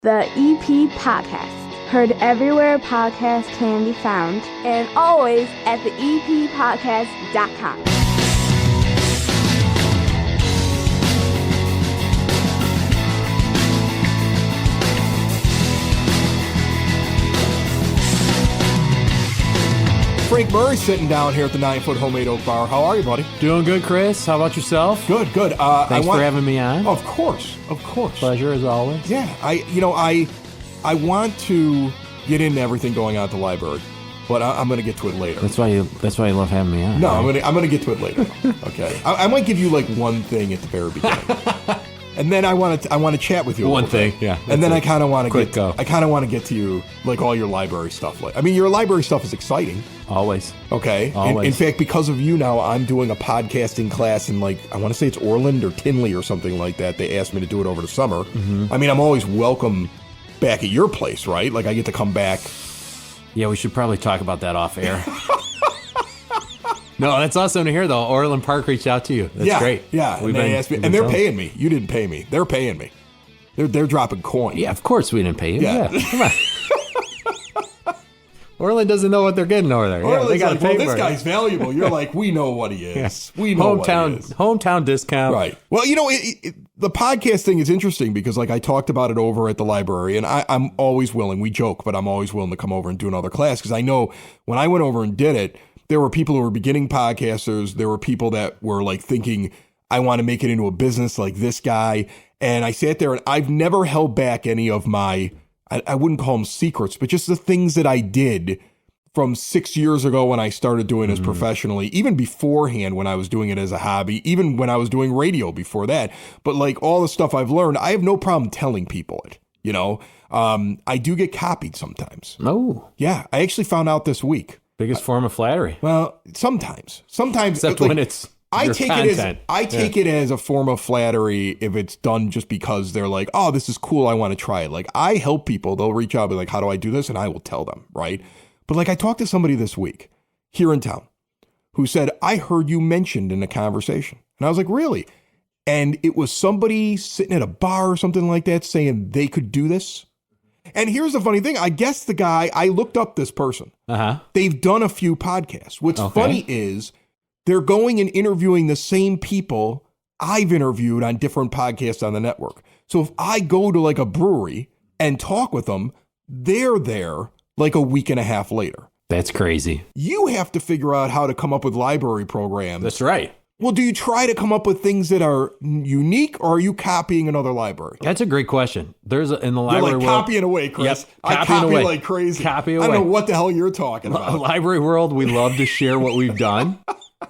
The EP Podcast. Heard everywhere podcasts can be found, and always at theeppodcast.com. Frank Murray sitting down here at the 9-foot Homemade Oak Bar. How are you, buddy? Doing good, Chris. How about yourself? Good. Thanks for having me on. Of course. Pleasure as always. Yeah, I want to get into everything going on at the library, but I'm going to get to it later. That's why you love having me on. No, right? I'm going to get to it later. Okay, I might give you like one thing at the very beginning. And then I want to chat with you. One thing, yeah. And then I kind of want to get to you, like all your library stuff. Like, I mean, your library stuff is exciting. Always. Okay. Always. In fact, because of you now, I'm doing a podcasting class in I want to say it's Orland or Tinley or something like that. They asked me to do it over the summer. Mm-hmm. I mean, I'm always welcome back at your place, right? Like I get to come back. Yeah, we should probably talk about that off air. No, that's awesome to hear, though. Orland Park reached out to you. That's great. Yeah, and they asked me, and they're paying me. You didn't pay me. They're paying me. They're dropping coin. Yeah, of course we didn't pay you. Yeah. Come on. Orland doesn't know what they're getting over there. Orland's they got to pay this for guy's valuable. You're like, we know what he is. Yeah. We know what he is. Hometown discount. Right. Well, the podcast thing is interesting because I talked about it over at the library, and I'm always willing. We joke, but I'm always willing to come over and do another class because I know when I went over and did it, there were people who were beginning podcasters. There were people that were thinking, I want to make it into a business like this guy. And I sat there and I've never held back any of my, I wouldn't call them secrets, but just the things that I did from 6 years ago when I started doing this professionally, even beforehand when I was doing it as a hobby, even when I was doing radio before that. But all the stuff I've learned, I have no problem telling people it, I do get copied sometimes. Oh. Yeah. I actually found out this week. Biggest form of flattery. Well, sometimes, except when it's your content. I take it as a form of flattery if it's done just because they're like, oh, this is cool, I want to try it. I help people. They'll reach out and be like, how do I do this? And I will tell them, right? But I talked to somebody this week here in town who said, I heard you mentioned in a conversation. And I was like, really? And it was somebody sitting at a bar or something like that saying they could do this. And here's the funny thing. I guess the guy, I looked up this person. Uh-huh. They've done a few podcasts. What's funny is they're going and interviewing the same people I've interviewed on different podcasts on the network. So if I go to a brewery and talk with them, they're there a week and a half later. That's crazy. You have to figure out how to come up with library programs. That's right. Well, do you try to come up with things that are unique, or are you copying another library? That's a great question. There's in the library world. Copying away, Chris. Yep, I copy away like crazy. Copy away. I don't know what the hell you're talking about. Library world, we love to share what we've done.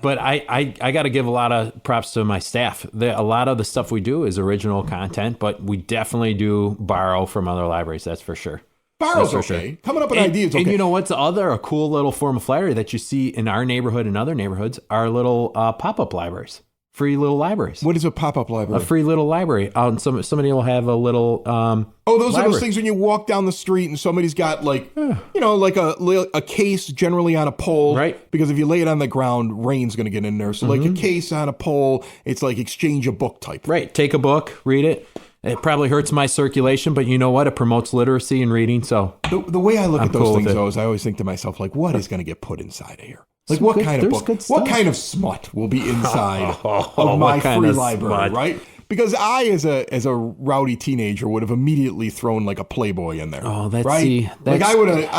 But I got to give a lot of props to my staff. A lot of the stuff we do is original content, but we definitely do borrow from other libraries. That's for sure. Borrow's okay. Sure. Coming up with ideas, okay. And you know what's a cool little form of flattery that you see in our neighborhood and other neighborhoods are little pop-up libraries. Free little libraries. What is a pop-up library? A free little library. Somebody will have a little those library. Are those things when you walk down the street and somebody's got a case generally on a pole. Right. Because if you lay it on the ground, rain's going to get in there. So a case on a pole, it's exchange a book type. Right. Take a book, read it. It probably hurts my circulation, but you know what? It promotes literacy and reading. So the way I look at those things, though, is I always think to myself, what is going to get put inside of here? What kind of book? What kind of smut will be inside of my free library, right? Because I, as a rowdy teenager, would have immediately thrown a Playboy in there. Oh, that's right. I would have.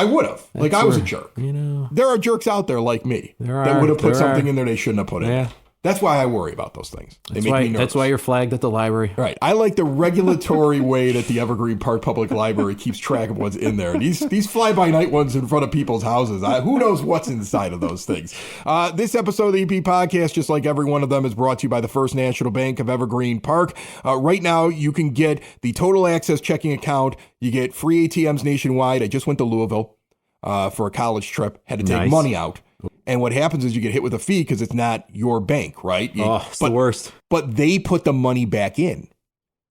I was a jerk. There are jerks out there like me that would have put something in there they shouldn't have put in. Yeah. That's why I worry about those things. They make me nervous. That's why you're flagged at the library. Right. I like the regulatory way that the Evergreen Park Public Library keeps track of what's in there. These fly-by-night ones in front of people's houses, who knows what's inside of those things. This episode of the EP Podcast, just like every one of them, is brought to you by the First National Bank of Evergreen Park. Right now, you can get the Total Access checking account. You get free ATMs nationwide. I just went to Louisville for a college trip. Had to take money out. And what happens is you get hit with a fee because it's not your bank, right? It's the worst. But they put the money back in.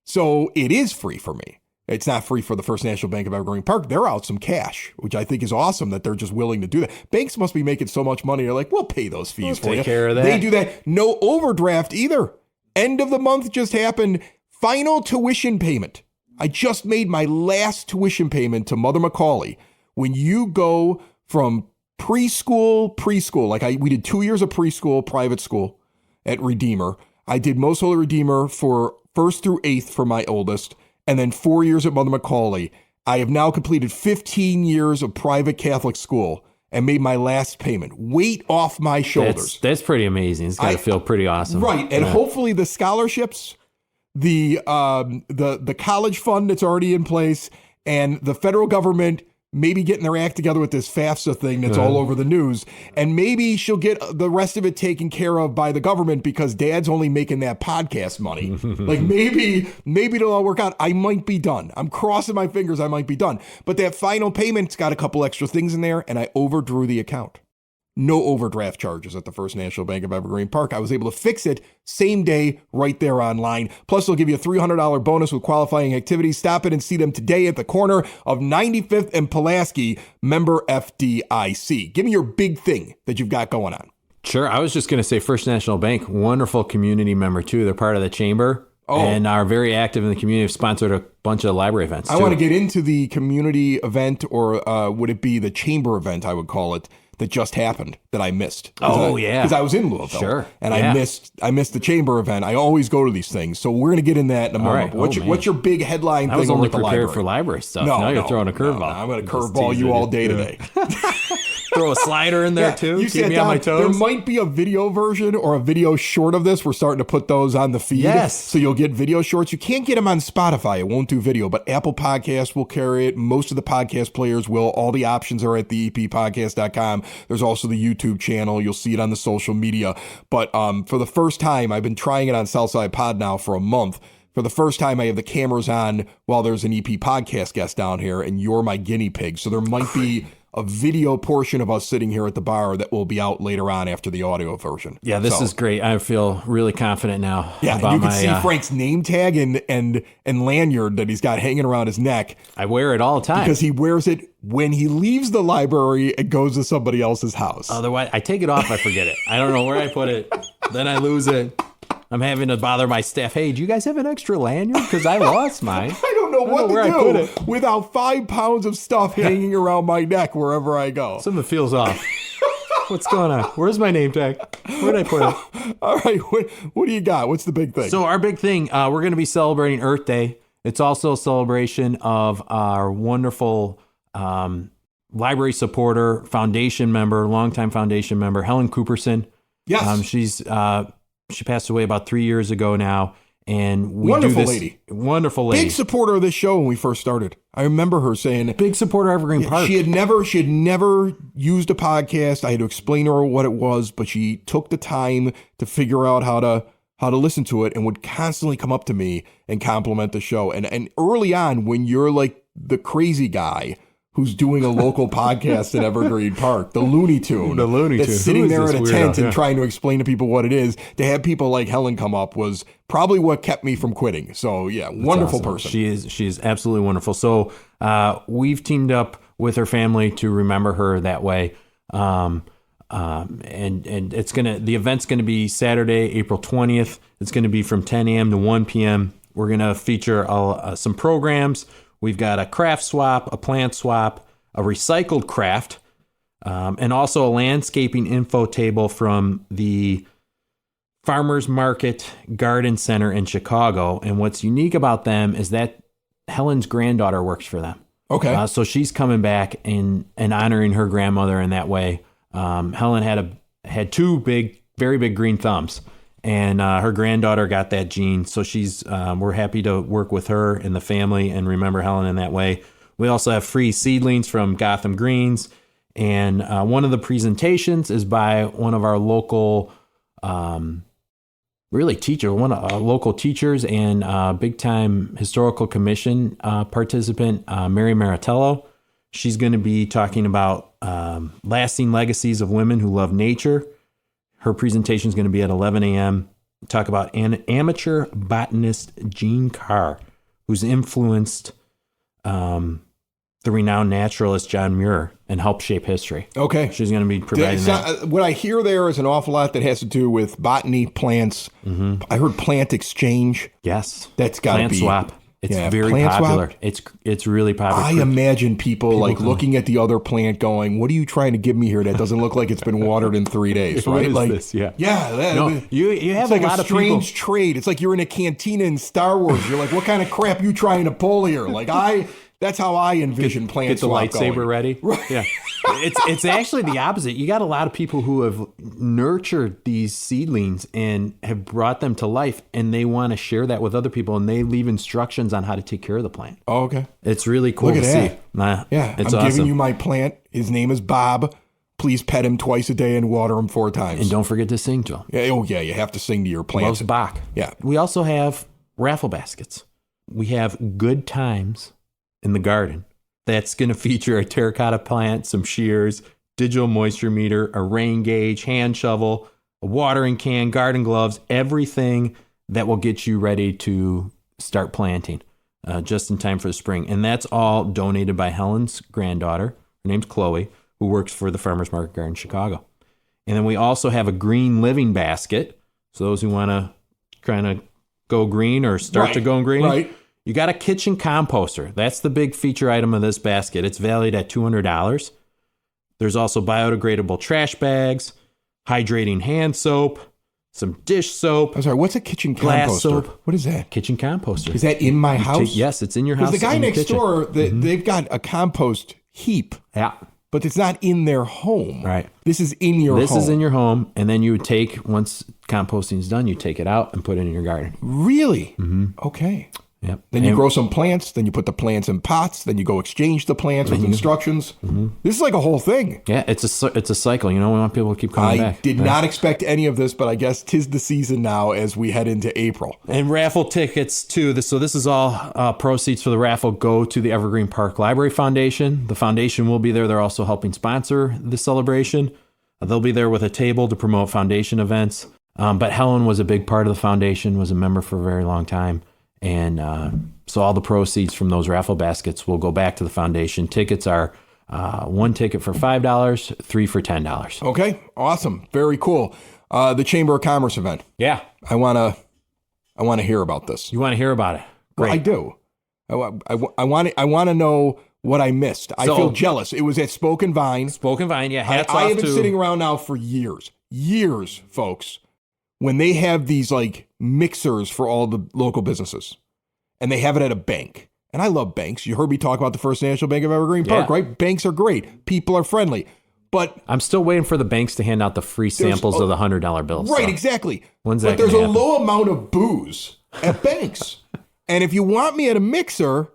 So it is free for me. It's not free for the First National Bank of Evergreen Park. They're out some cash, which I think is awesome that they're just willing to do that. Banks must be making so much money. They're like, we'll pay those fees for you. Take care of that. They do that. No overdraft either. End of the month just happened. Final tuition payment. I just made my last tuition payment to Mother Macaulay. When you go from preschool, we did 2 years of preschool, private school at Redeemer. I did Most Holy Redeemer for 1st through 8th for my oldest, and then 4 years at Mother Macaulay. I have now completed 15 years of private Catholic school and made my last payment. Weight off my shoulders. That's pretty amazing. It's got to feel pretty awesome. Right. And hopefully the scholarships, the college fund that's already in place, and the federal government maybe getting their act together with this FAFSA thing that's all over the news. And maybe she'll get the rest of it taken care of by the government because Dad's only making that podcast money. Like maybe it'll all work out. I might be done. I'm crossing my fingers. I might be done. But that final payment's got a couple extra things in there, and I overdrew the account. No overdraft charges at the First National Bank of Evergreen Park. I was able to fix it same day right there online. Plus, they'll give you a $300 bonus with qualifying activities. Stop it and see them today at the corner of 95th and Pulaski, member FDIC. Give me your big thing that you've got going on. Sure. I was just going to say First National Bank, wonderful community member too. They're part of the chamber. And are very active in the community. Have sponsored a bunch of library events too. I want to get into the community event, or would it be the chamber event, I would call it, that just happened that I missed. Because I was in Louisville. Sure. And I missed the chamber event. I always go to these things. So we're going to get in that in a moment. Right. What's your big headline thing? I was only over at the prepared library? for library stuff. Now you're throwing a curveball. I'm going to curveball you all day today. Throw a slider in there too. Keep me on my toes. There might be a video version or a video short of this. We're starting to put those on the feed. Yes. So you'll get video shorts. You can't get them on Spotify. It won't do video, but Apple Podcasts will carry it. Most of the podcast players will. All the options are at the eppodcast.com. There's also the YouTube channel. You'll see it on the social media. But for the first time, I've been trying it on Southside Pod now for a month. For the first time, I have the cameras on while there's an EP podcast guest down here, and you're my guinea pig. So there might be a video portion of us sitting here at the bar that will be out later on after the audio version. Yeah, this is great. I feel really confident now. Yeah, about you can see Frank's name tag and lanyard that he's got hanging around his neck. I wear it all the time. Because he wears it when he leaves the library and goes to somebody else's house. Otherwise, I take it off, I forget it. I don't know where I put it. Then I lose it. I'm having to bother my staff. Hey, do you guys have an extra lanyard? Because I lost mine. I don't know what to do without 5 pounds of stuff hanging around my neck wherever I go. Something feels off. What's going on? Where's my name tag? Where did I put it? All right. What do you got? What's the big thing? So our big thing, we're going to be celebrating Earth Day. It's also a celebration of our wonderful library supporter, foundation member, longtime foundation member, Helen Cooperson. Yes. She passed away about 3 years ago now. And we wonderful do this, lady. Wonderful lady. Big supporter of this show when we first started. I remember her saying, big supporter of Evergreen Park. She had never used a podcast. I had to explain to her what it was, but she took the time to figure out how to listen to it and would constantly come up to me and compliment the show. And early on, when you're like the crazy guy who's doing a local podcast at Evergreen Park, the Looney Tune. That's sitting there in a tent and trying to explain to people what it is. To have people like Helen come up was probably what kept me from quitting. So yeah, wonderful person. She is absolutely wonderful. So we've teamed up with her family to remember her that way. And the event's gonna be Saturday, April 20th. It's gonna be from 10 a.m. to 1 p.m. We're gonna feature some programs. We've got a craft swap, a plant swap, a recycled craft, and also a landscaping info table from the Farmers Market Garden Center in Chicago. And what's unique about them is that Helen's granddaughter works for them. Okay. So she's coming back and honoring her grandmother in that way. Helen had two very big green thumbs. And her granddaughter got that gene, so we're happy to work with her and the family and remember Helen in that way. We also have free seedlings from Gotham Greens, and one of the presentations is by one of our local, local teachers and big time historical commission participant, Mary Maritello. She's going to be talking about lasting legacies of women who love nature. Her presentation is going to be at 11 a.m. Talk about an amateur botanist, Jean Carr, who's influenced the renowned naturalist John Muir and helped shape history. Okay. She's going to be providing that. What I hear there is an awful lot that has to do with botany, plants. Mm-hmm. I heard plant exchange. Yes. That's got to be. Plant swap. It's Yeah, very plant popular. swap. It's really popular. I imagine people like looking at the other plant going, what are you trying to give me here that doesn't look like it's been watered in 3 days, What right? is like this? Yeah. Yeah. No, you have it's like a lot of strange people. trade. It's like you're in a cantina in Star Wars. You're like, what kind of crap you trying to pull here? That's how I envision plant Get the swap lightsaber going. ready. Right. Yeah. It's actually the opposite. You got a lot of people who have nurtured these seedlings and have brought them to life, and they want to share that with other people, and they leave instructions on how to take care of the plant. Oh, okay. It's really cool Look to at see. that. Yeah, It's I'm awesome. giving you my plant. His name is Bob. Please pet him twice a day and water him 4 times. And don't forget to sing to him. Yeah, you have to sing to your plants. Loves Bach. Yeah. We also have raffle baskets. We have Good Times in the Garden. That's going to feature a terracotta plant, some shears, digital moisture meter, a rain gauge, hand shovel, a watering can, garden gloves, everything that will get you ready to start planting just in time for the spring. And that's all donated by Helen's granddaughter. Her name's Chloe, who works for the Farmers Market Garden in Chicago. And then we also have a green living basket. So those who want to kind of go green or start to go green. Right. You got a kitchen composter. That's the big feature item of this basket. It's valued at $200. There's also biodegradable trash bags, hydrating hand soap, some dish soap, I'm sorry, what's a kitchen glass composter? soap. What is that? Kitchen composter. Is that in my house? Yes, it's in your house. Because the guy in your next kitchen. door, they've got a compost heap, Yeah. but it's not in their home. Right. This is in your home. This is in your home, and then you would take, once composting is done, you take it out and put it in your garden. Really? Okay. Yep. Then you And- grow some plants, then you put the plants in pots, then you go exchange the plants with instructions. This is like a whole thing. Yeah, it's a cycle. You know, we want people to keep coming I back. did Right. not expect any of this, but I guess 'tis the season now as we head into April. And raffle tickets too. So this is all proceeds for the raffle go to the Evergreen Park Library Foundation. The foundation will be there. They're also helping sponsor the celebration. They'll be there with a table to promote foundation events. But Helen was a big part of the foundation, was a member for a very long time. And so all the proceeds from those raffle baskets will go back to the foundation. Tickets are 1 ticket for $5, 3 for $10. Okay, awesome, very cool. The Chamber of Commerce event. Yeah. I wanna hear about this. You want to hear about it? Great. Well, I do. I want to know what I missed. I So- feel jealous. It was at Spoken Vine. Spoken Vine, yeah. Hats I off have been to sitting around now for years, folks, when they have these like mixers for all the local businesses, and they have it at a bank. And I love banks. You heard me talk about the First National Bank of Evergreen Park, Yeah. right? Banks are great. People are friendly. But I'm still waiting for the banks to hand out the free samples of the $100 bills. right, so. exactly. When's But that there's gonna a happen? low amount of booze at banks. And if you want me at a mixer,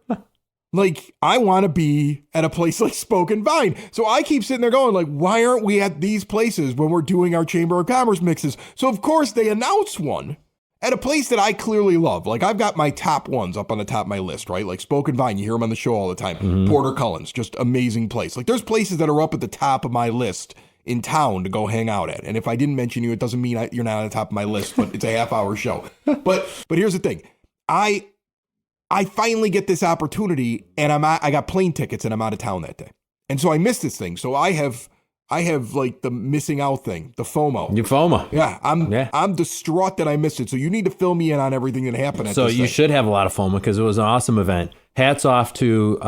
like I want to be at a place like Spoken Vine. So I keep sitting there going like, why aren't we at these places when we're doing our Chamber of Commerce mixes? So of course they announce one at a place that I clearly love. Like I've got my top ones up on the top of my list, right? Like Spoken Vine, you hear them on the show all the time. Porter Cullen's, just amazing place. Like there's places that are up at the top of my list in town to go hang out at. And if I didn't mention you, it doesn't mean you're not on the top of my list, but it's a half-hour show. But here's the thing. I finally get this opportunity and I got plane tickets and I'm out of town that day. And so I missed this thing. So I have like the missing out thing, the FOMO. You FOMO. Yeah, I'm distraught that I missed it. So you need to fill me in on everything that happened at So this you thing. should have a lot of FOMO because it was an awesome event. Hats off to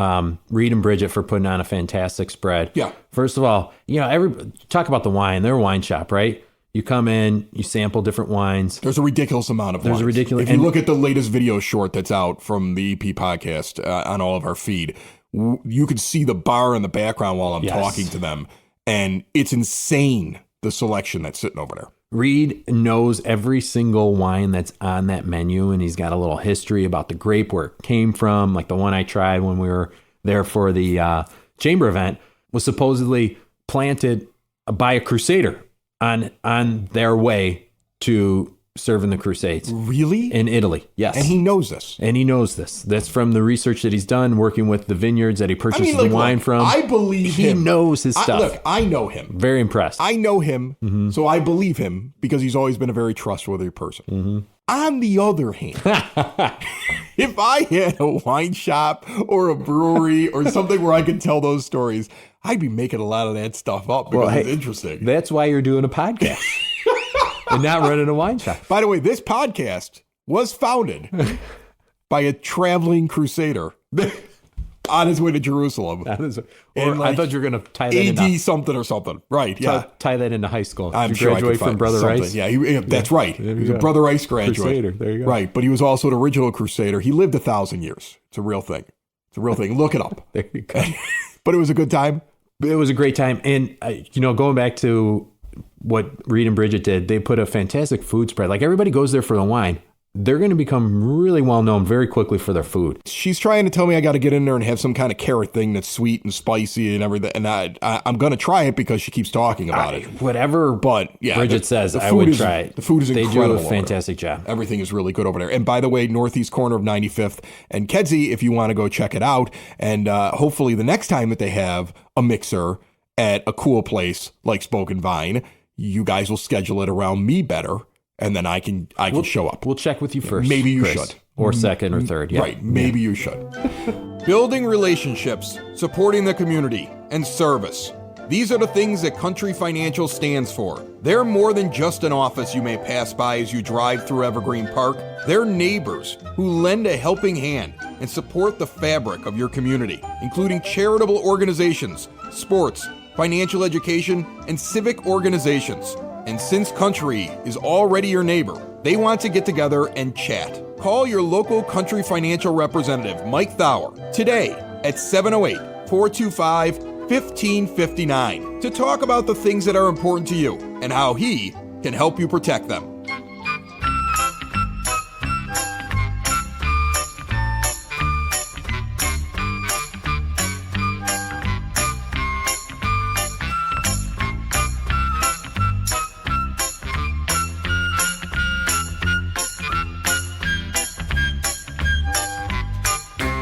Reed and Bridget for putting on a fantastic spread. Yeah. First of all, talk about the wine. They're a wine shop, right? You come in, you sample different wines. There's a ridiculous amount of There's a wines. ridiculous- If you and- look at the latest video short that's out from the EP podcast on all of our feed, you can see the bar in the background while I'm Yes. talking to them. And it's insane, the selection that's sitting over there. Reed knows every single wine that's on that menu, and he's got a little history about the grape where it came from. Like the one I tried when we were there for the chamber event was supposedly planted by a crusader on their way to serving the Crusades Really? in Italy. Yes. And he knows this. And he knows this. That's from the research that he's done working with the vineyards that he purchases the wine look, from. I believe he him. knows his stuff. Look, I know him. Very impressed. I know him, so I believe him because he's always been a very trustworthy person. On the other hand, if I had a wine shop or a brewery or something where I could tell those stories, I'd be making a lot of that stuff up because it's interesting. That's why you're doing a podcast and not running a wine shop. By the way, this podcast was founded by a traveling crusader on his way to Jerusalem. I thought you were going to tie that AD into something or something. Right, yeah. Tie that into high school. I'm Did you sure I could graduate find from Brother something. Rice? Yeah, that's right. He was a Brother Rice graduate. Crusader, there you go. Right, but he was also an original crusader. He lived 1,000 years. It's a real thing. Look it up. There you go. But it was a good time. It was a great time. And, going back to what Reed and Bridget did, they put a fantastic food spread. Like, everybody goes there for the wine. They're going to become really well known very quickly for their food. She's trying to tell me I got to get in there and have some kind of carrot thing that's sweet and spicy and everything. And I'm going to try it because she keeps talking about it. Whatever but yeah, Bridget says, I would try it. The food is incredible. They do a fantastic job. Everything is really good over there. And by the way, northeast corner of 95th and Kedzie, if you want to go check it out. And hopefully the next time that they have a mixer at a cool place like Spoken Vine, you guys will schedule it around me better. And then I can show up. We'll check with you first. Maybe you Chris, should. Or second or third. Yeah. Right. Maybe you should. Building relationships, supporting the community, and service. These are the things that Country Financial stands for. They're more than just an office you may pass by as you drive through Evergreen Park. They're neighbors who lend a helping hand and support the fabric of your community, including charitable organizations, sports, financial education, and civic organizations. And since Country is already your neighbor, they want to get together and chat. Call your local Country Financial representative, Mike Thauer, today at 708-425-1559 to talk about the things that are important to you and how he can help you protect them.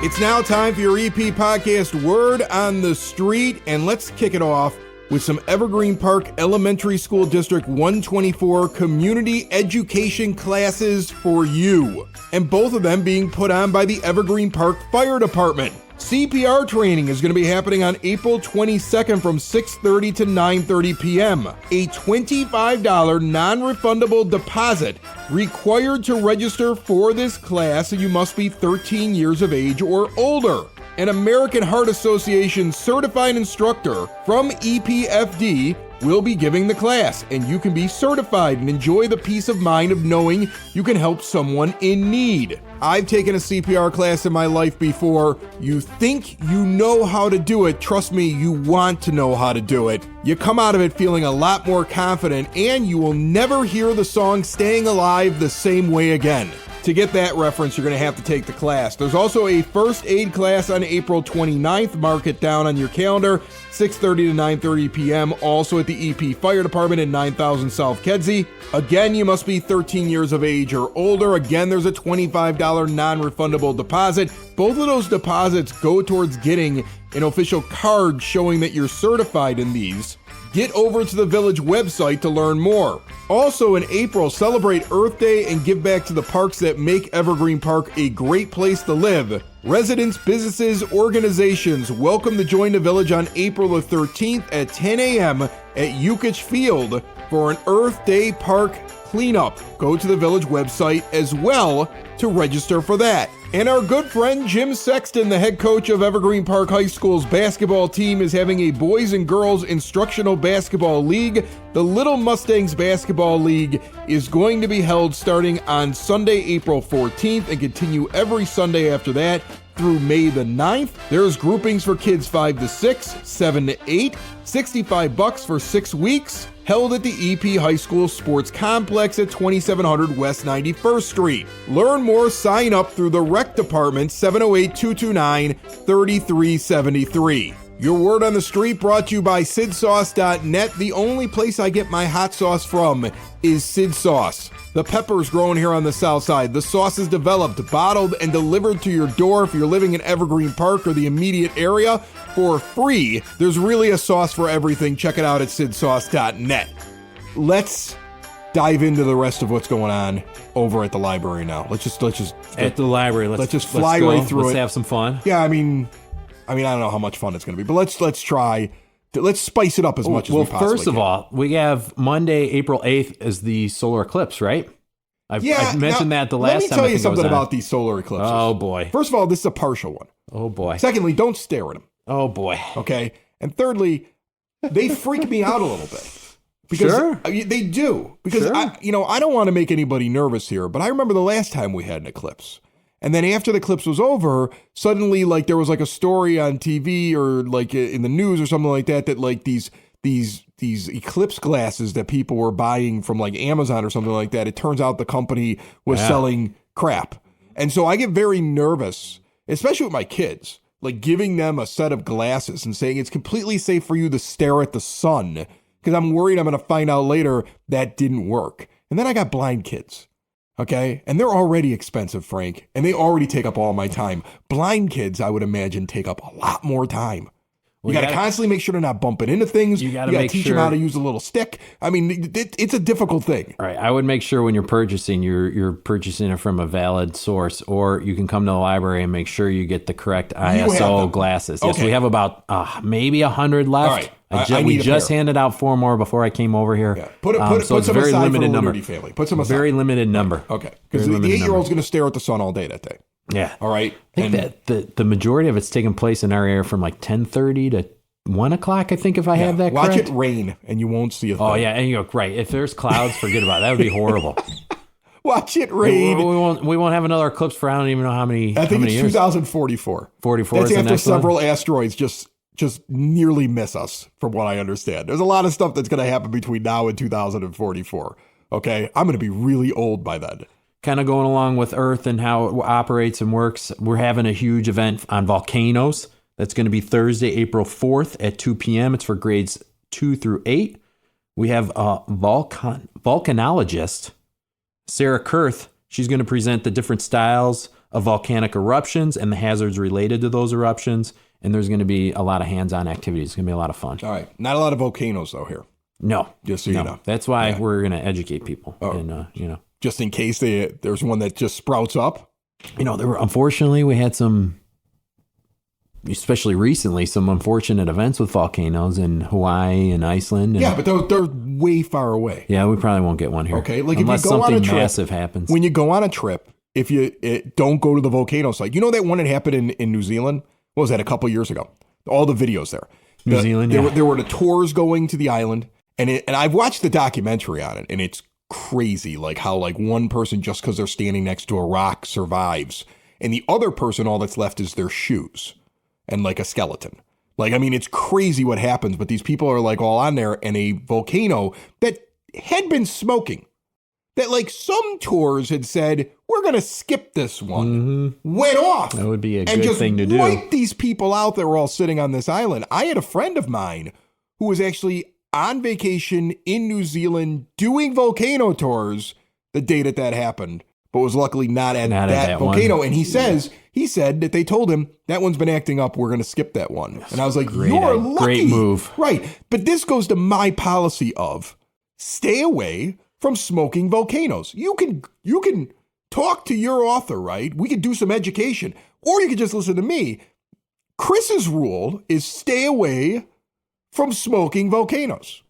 It's now time for your EP podcast, Word on the Street, and let's kick it off with some Evergreen Park Elementary School District 124 community education classes for you, and both of them being put on by the Evergreen Park Fire Department. CPR training is going to be happening on April 22nd from 6:30 to 9:30 p.m. A $25 non-refundable deposit required to register for this class, and you must be 13 years of age or older. An American Heart Association certified instructor from EPFD will be giving the class, and you can be certified and enjoy the peace of mind of knowing you can help someone in need. I've taken a CPR class in my life before. You think you know how to do it. Trust me, you want to know how to do it. You come out of it feeling a lot more confident, and you will never hear the song Staying Alive the same way again. To get that reference, you're going to have to take the class. There's also a first aid class on April 29th. Mark it down on your calendar, 6:30 to 9:30 p.m., also at the EP Fire Department in 9000 South Kedzie. Again, you must be 13 years of age or older. Again, there's a $25 non-refundable deposit. Both of those deposits go towards getting an official card showing that you're certified in these. Get over to the Village website to learn more. Also in April, celebrate Earth Day and give back to the parks that make Evergreen Park a great place to live. Residents, businesses, organizations welcome to join the Village on April the 13th at 10 a.m. at Yukich Field for an Earth Day Park cleanup. Go to the Village website as well to register for that. And our good friend Jim Sexton, the head coach of Evergreen Park High School's basketball team, is having a boys and girls instructional basketball league. The Little Mustangs Basketball League is going to be held starting on Sunday, April 14th and continue every Sunday after that through May the 9th. There's groupings for kids 5 to 6, 7 to 8, $65 for 6 weeks, held at the EP High School Sports Complex at 2700 West 91st Street. Learn more, sign up through the Rec Department, 708-229-3373. Your Word on the Street brought to you by SidSauce.net. The only place I get my hot sauce from is Sid Sauce. The pepper's grown here on the south side. The sauce is developed, bottled, and delivered to your door if you're living in Evergreen Park or the immediate area for free. There's really a sauce for everything. Check it out at SidSauce.net. Let's dive into the rest of what's going on over at the library now. Let's just at the library. Let's just fly right through it. Let's have some fun. Yeah, I mean, I don't know how much fun it's going to be, but let's try. Let's spice it up as much as we possibly can. Well, first of all, we have Monday, April 8th as the solar eclipse, right? I mentioned that the last time. Let me tell you something about these solar eclipses. Oh, boy. First of all, this is a partial one. Oh, boy. Secondly, don't stare at them. Oh, boy. Okay? And thirdly, they freak me out a little bit. Because Sure. They do. Because, Sure. I don't want to make anybody nervous here, but I remember the last time we had an eclipse. And then after the eclipse was over, suddenly, like, there was, like, a story on TV or, like, in the news or something like that, like, these eclipse glasses that people were buying from, like, Amazon or something like that, it turns out the company was selling crap. And so I get very nervous, especially with my kids, like, giving them a set of glasses and saying it's completely safe for you to stare at the sun, because I'm worried I'm going to find out later that didn't work. And then I got blind kids. Okay. And they're already expensive, Frank, and they already take up all my time. Blind kids, I would imagine, take up a lot more time. You got to constantly make sure they're not bumping into things. You got to teach them how to use a little stick. I mean, it's a difficult thing. All right. I would make sure when you're purchasing, you're purchasing it from a valid source, or you can come to the library and make sure you get the correct ISO glasses. Yes, we have about maybe 100 left. All right. We just handed out 4 more before I came over here. Yeah. Put so it's a very limited number. Family. Put some aside. Very limited number. Okay. Because the 8-year-old's going to stare at the sun all day that day. Yeah. All right. I think that the majority of it's taking place in our area from like 10:30 to 1 o'clock, I think, if I have that correct. Watch it rain and you won't see a thing. Oh, yeah. And you go, right. If there's clouds, forget about it. That would be horrible. Watch it rain. We won't have another eclipse for I don't even know how many I think it's years. 2044. 44 That's is the after next several one? asteroids just nearly miss us, from what I understand. There's a lot of stuff that's going to happen between now and 2044. Okay? I'm going to be really old by then. Kind of going along with Earth and how it operates and works, we're having a huge event on volcanoes. That's going to be Thursday, April 4th at 2 p.m. It's for grades 2 through 8. We have a volcanologist, Sarah Kurth. She's going to present the different styles of volcanic eruptions and the hazards related to those eruptions. And there's going to be a lot of hands-on activities. It's going to be a lot of fun. All right. Not a lot of volcanoes, though, here. No. Just so you know. That's why we're going to educate people. And, just in case there's one that just sprouts up. Unfortunately, we had some, especially recently, some unfortunate events with volcanoes in Hawaii and Iceland. And, but they're way far away. Yeah, we probably won't get one here. Okay, like unless if you go on a something trip, massive happens. When you go on a trip, if you don't go to the volcano site, you know that one that happened in New Zealand? What was that, a couple years ago? All the videos there. New Zealand, there were the tours going to the island, and I've watched the documentary on it, and it's crazy, like how like one person, just because they're standing next to a rock, survives, and the other person, all that's left is their shoes and like a skeleton. Like, I mean, it's crazy what happens, but these people are like all on there, and a volcano that had been smoking, that like some tours had said, we're going to skip this one, went off. That would be a good thing to do. And just wiped these people out that were all sitting on this island. I had a friend of mine who was actually on vacation in New Zealand doing volcano tours the day that happened, but was luckily not at that volcano. One. And he said that they told him that one's been acting up. We're going to skip that one. And I was like, you're lucky. Great move. Right. But this goes to my policy of stay away from smoking volcanoes. You can talk to your author, right? We could do some education, or you could just listen to me. Chris's rule is stay away from smoking volcanoes.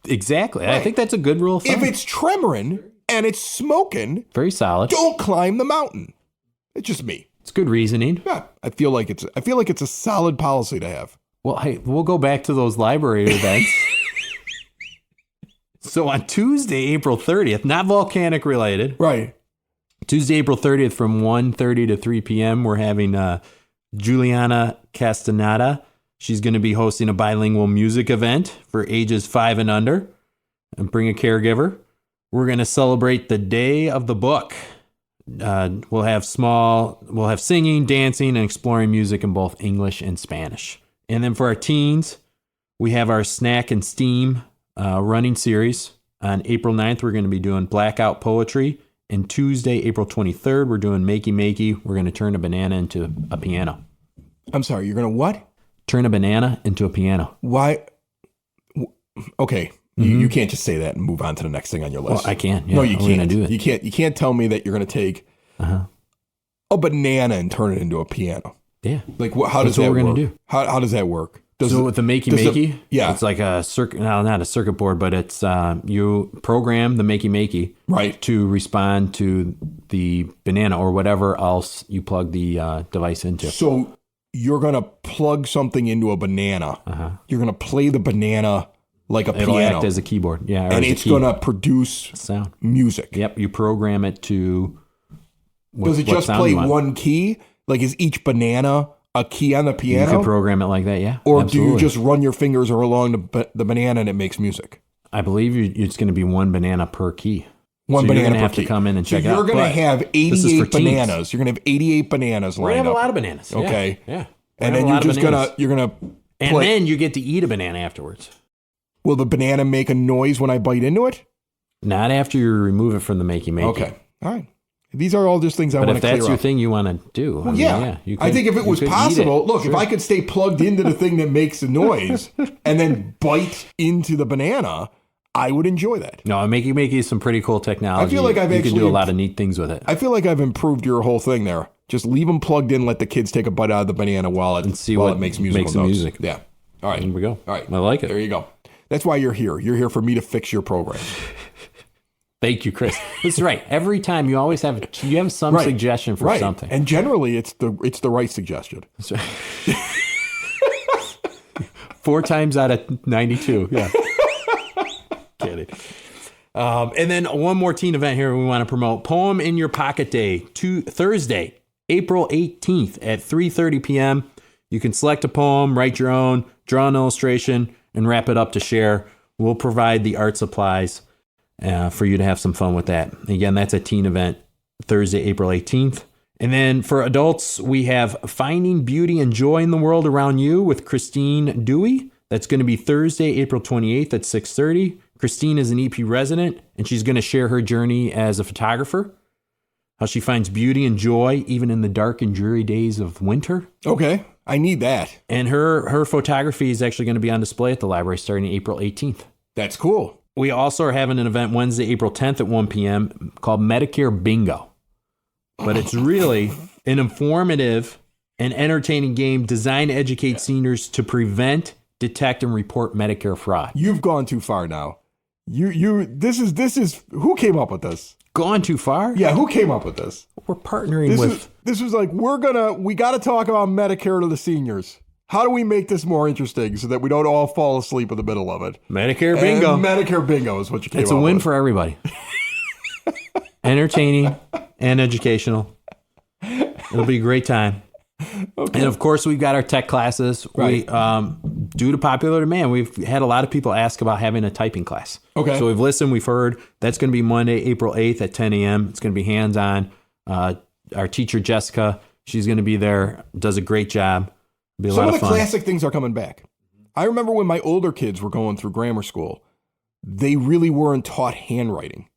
Exactly. Right. I think that's a good rule of thumb. If it's tremoring and it's smoking, very solid. Don't climb the mountain. It's just me. It's good reasoning. Yeah, I feel like it's a solid policy to have. Well, hey, we'll go back to those library events. So on Tuesday, April 30th, not volcanic related. Right. Tuesday, April 30th from 1:30 to 3 p.m., we're having Juliana Castaneda. She's going to be hosting a bilingual music event for ages 5 and under, and bring a caregiver. We're going to celebrate the Day of the Book. We'll have singing, dancing, and exploring music in both English and Spanish. And then for our teens, we have our Snack and Steam running series. On April 9th, we're going to be doing Blackout Poetry. And Tuesday, April 23rd, we're doing Makey Makey. We're going to turn a banana into a piano. I'm sorry, you're going to what? Turn a banana into a piano. Why? Okay. You can't just say that and move on to the next thing on your list. Well, I can. Yeah, no, you can't. Do it. You can't tell me that you're going to take a banana and turn it into a piano. Yeah. Like, how does that work? Do. How does that work? So with the Makey, yeah, it's like a circuit, no, not a circuit board, but it's you program the Makey right to respond to the banana or whatever else you plug the device into. So you're gonna plug something into a banana. You're gonna play the banana like a It'll piano, act as a keyboard, yeah, or and as a it's key. gonna produce Sound. music. Yep, you program it to. Does it just play one key? Like, is each banana a key on the You piano? can program it like that, yeah. Or absolutely. do you just run your fingers along the banana and it makes music? I believe it's going to be one banana per key. One so banana you're gonna per have key. to come in and check it So out. you're going to have this is for 88 teens. bananas. You're going to have 88 bananas We're going lined to have up. a lot of bananas. Okay. Yeah. And then you're just gonna And play. then you get to eat a banana afterwards. Will the banana make a noise when I bite into it? Not after you remove it from the Makey. Okay. All right. These are all just things I But want if to clear that's your up. thing you want to do. Well, yeah. I think if it was possible, look, if I could stay plugged into the thing that makes the noise and then bite into the banana, I would enjoy that. No, Makey is some pretty cool technology. I feel like I've you can actually do a lot of neat things with it. I feel like I've improved your whole thing there. Just leave them plugged in, let the kids take a bite out of the banana while it, And see while what it makes musical makes the notes. music. Yeah. All right. Here we go. All right. I like it. There you go. That's why you're here. You're here for me to fix your program. Thank you, Chris. That's right. Every time you always have some Right. suggestion for Right. something. And generally it's the right suggestion. That's right. 4 times out of 92. Yeah. Kidding. And then one more teen event here we want to promote. Poem in Your Pocket Day, Thursday, April 18th at 3:30 p.m. You can select a poem, write your own, draw an illustration, and wrap it up to share. We'll provide the art supplies for you to have some fun with that. Again, that's a teen event, Thursday, April 18th. And then for adults, we have Finding Beauty and Joy in the World Around You with Christine Dewey. That's going to be Thursday, April 28th at 6:30. Christine is an EP resident, and she's going to share her journey as a photographer, how she finds beauty and joy even in the dark and dreary days of winter. Okay. I need that. And her photography is actually going to be on display at the library starting April 18th. That's cool. We also are having an event Wednesday, April 10th at 1 p.m. called Medicare Bingo. But it's really an informative and entertaining game designed to educate seniors to prevent, detect, and report Medicare fraud. You've gone too far now. This is who came up with this? Gone too far? Yeah, who came up with this? We're partnering with... This was like, we got to talk about Medicare to the seniors. How do we make this more interesting so that we don't all fall asleep in the middle of it? Medicare Bingo. And Medicare Bingo is what you came up with. It's a win for everybody. Entertaining and educational. It'll be a great time. Okay. And of course, we've got our tech classes. Right. Due to popular demand, we've had a lot of people ask about having a typing class. Okay. So we've listened, we've heard. That's going to be Monday, April 8th at 10 a.m. It's going to be hands-on. Our teacher, Jessica, she's going to be there, does a great job. It'll be a lot of fun. Some of the classic things are coming back. I remember when my older kids were going through grammar school, they really weren't taught handwriting.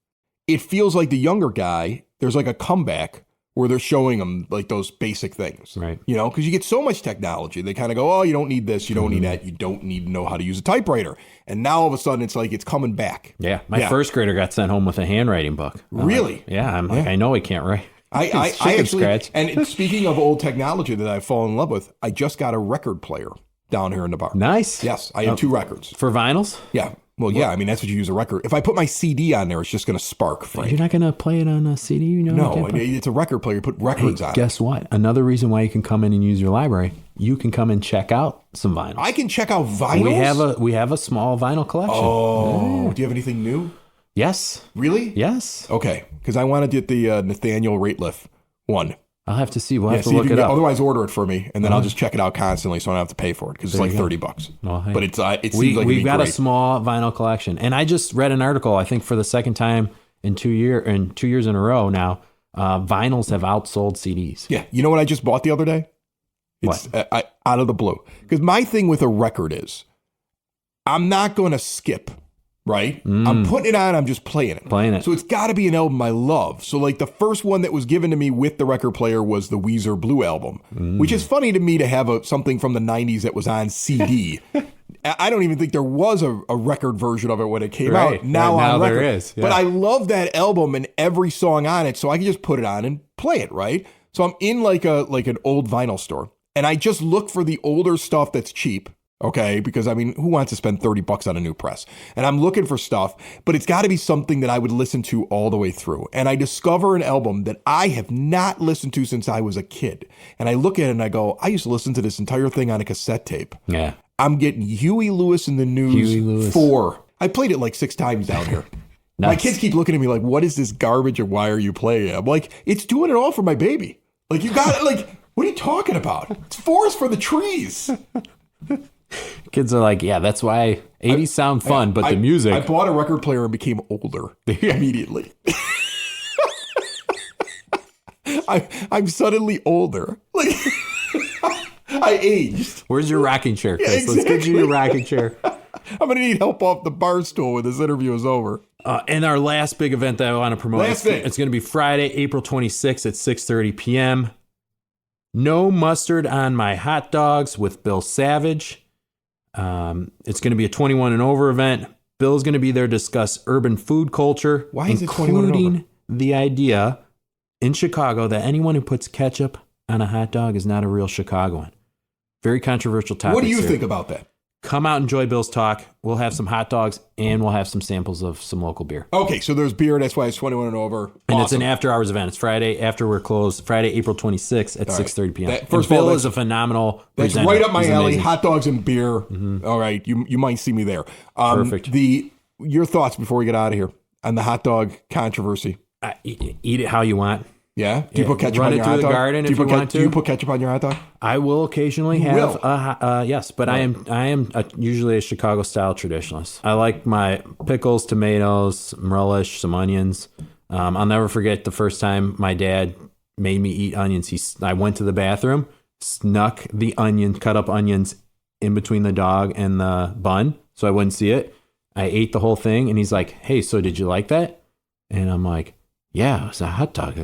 It feels like the younger guy, there's like a comeback where they're showing them like those basic things. Right. You know, because you get so much technology. They kind of go, oh, you don't need this, you don't need that, you don't need to know how to use a typewriter. And now all of a sudden it's like it's coming back. Yeah. My first grader got sent home with a handwriting book. Really? Yeah. I'm like, I know he can't write. I actually, scratch. And speaking of old technology that I've fallen in love with, I just got a record player down here in the bar. Nice. Yes, I have 2 records. For vinyls? Yeah. Well, yeah, I mean, that's what you use a record. If I put my CD on there, it's just going to spark, Frank. You're not going to play it on a CD? You know, No, it's a record player. You put records on it. Guess what? Another reason why you can come in and use your library, you can come and check out some vinyls. I can check out vinyls? We have a small vinyl collection. Oh, do you have anything new? Yes. Really? Yes. Okay, because I want to get the Nathaniel Rateliff one. I'll have to see. We'll have to see if look you it can up. Otherwise, order it for me, and then I'll just check it out constantly, so I don't have to pay for it because it's like $30. Well, hey. But it seems like we've got great. a small vinyl collection, and I just read an article. I think for the second time in 2 years in a row now, vinyls have outsold CDs. Yeah, you know what I just bought the other day? It's out of the blue. Because my thing with a record is, I'm not going to skip. Right? I'm putting it on, I'm just playing it. So it's got to be an album I love. So like the first one that was given to me with the record player was the Weezer Blue Album, which is funny to me to have something from the 90s that was on CD. I don't even think there was a record version of it when it came out. Now on record. There is. Yeah. But I love that album and every song on it, so I can just put it on and play it, right? So I'm in like an old vinyl store, and I just look for the older stuff that's cheap. Okay, because I mean, who wants to spend $30 on a new press? And I'm looking for stuff, but it's got to be something that I would listen to all the way through. And I discover an album that I have not listened to since I was a kid. And I look at it and I go, I used to listen to this entire thing on a cassette tape. Yeah. I'm getting Huey Lewis in the News 4. I played it like 6 times down here. My kids keep looking at me like, what is this garbage and why are you playing it? I'm like, it's doing it all for my baby. Like, you got it. Like, what are you talking about? It's forest for the trees. Kids are like, yeah, that's why 80s sound fun, but the music. I bought a record player and became older immediately. I'm suddenly older. Like, I aged. Where's your rocking chair, Chris? Yeah, exactly. Let's get you your rocking chair. I'm going to need help off the bar stool when this interview is over. And our last big event that I want to promote, it's going to be Friday, April 26th at 6:30 p.m. No mustard on my hot dogs with Bill Savage. It's going to be a 21 and over event. Bill's going to be there to discuss urban food culture. Why is it 21 and over? Including the idea in Chicago that anyone who puts ketchup on a hot dog is not a real Chicagoan. Very controversial topic. What do you think about that? Come out and enjoy Bill's talk. We'll have some hot dogs and we'll have some samples of some local beer. Okay, so there's beer. That's why it's 21 and over. And It's an after-hours event. It's Friday after we're closed. Friday, April 26th at 6:30 p.m. First of all, Bill is a phenomenal That's presenter. right up my He's alley. amazing. Hot dogs and beer. All right, you might see me there. Perfect. Your thoughts before we get out of here on the hot dog controversy? Eat it how you want. Yeah? Do you put ketchup Run on it your through hot the dog? garden if you want to. Do you put ketchup on your hot dog? I will occasionally You have will? yes, but I am usually a Chicago style traditionalist. I like my pickles, tomatoes, some relish, some onions. I'll never forget the first time my dad made me eat onions. I went to the bathroom, snuck the cut up onions in between the dog and the bun so I wouldn't see it. I ate the whole thing and he's like, "Hey, so did you like that?" And I'm like, "Yeah, it was a hot dog.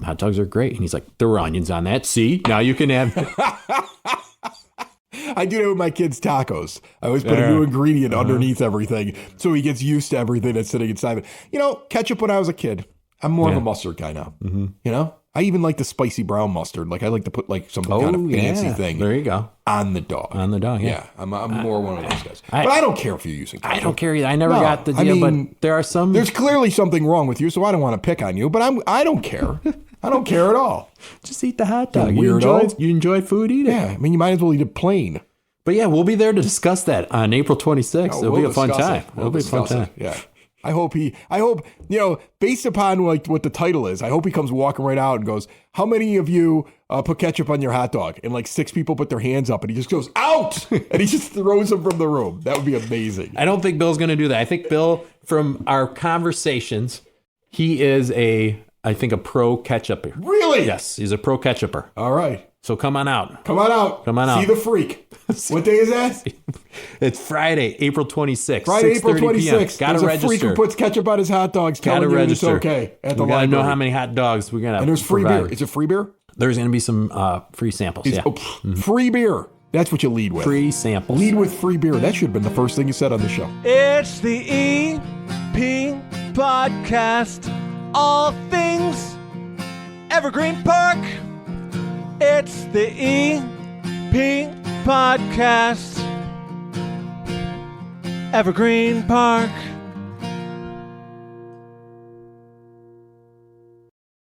Hot dogs are great." And he's like, "There were onions on that. See, now you can have." I do that with my kids' tacos. I always put a new ingredient underneath everything so he gets used to everything that's sitting inside of it. Ketchup when I was a kid. I'm more of a mustard guy now. I even like the spicy brown mustard. Like, I like to put like some kind of fancy thing. There you go. On the dog. On the dog, yeah. I'm more one of those guys. But I don't care if you're using ketchup. I don't care either. I never got the deal, but there are some. There's clearly something wrong with you, so I don't want to pick on you, but I don't care. I don't care at all. Just eat the hot dog. You weirdo. You enjoy food, eat it. Yeah, I mean, you might as well eat it plain. But yeah, we'll be there to discuss that on April 26th. It'll be a fun time. It'll be a fun time. Yeah. I hope, based upon like what the title is, I hope he comes walking right out and goes, "How many of you put ketchup on your hot dog?" And like 6 people put their hands up and he just goes, "Out!" And he just throws them from the room. That would be amazing. I don't think Bill's going to do that. I think Bill, from our conversations, he is I think a pro ketchuper. Really? Yes, he's a pro ketchuper. All right. So come on out. Come on out. Come on out. See the freak. What day is that? It's Friday, April 26th. Friday, April 26th. Got to register. register. A freak who puts ketchup on his hot dogs telling you it's okay at the library. We got to know how many hot dogs we're going to And there's free beer. Is it free beer? There's going to be some free samples, Free beer. That's what you lead with. Free samples. Lead with free beer. That should have been the first thing you said on the show. It's the EP Podcast. All things Evergreen Park. It's the EP Podcast. Evergreen Park.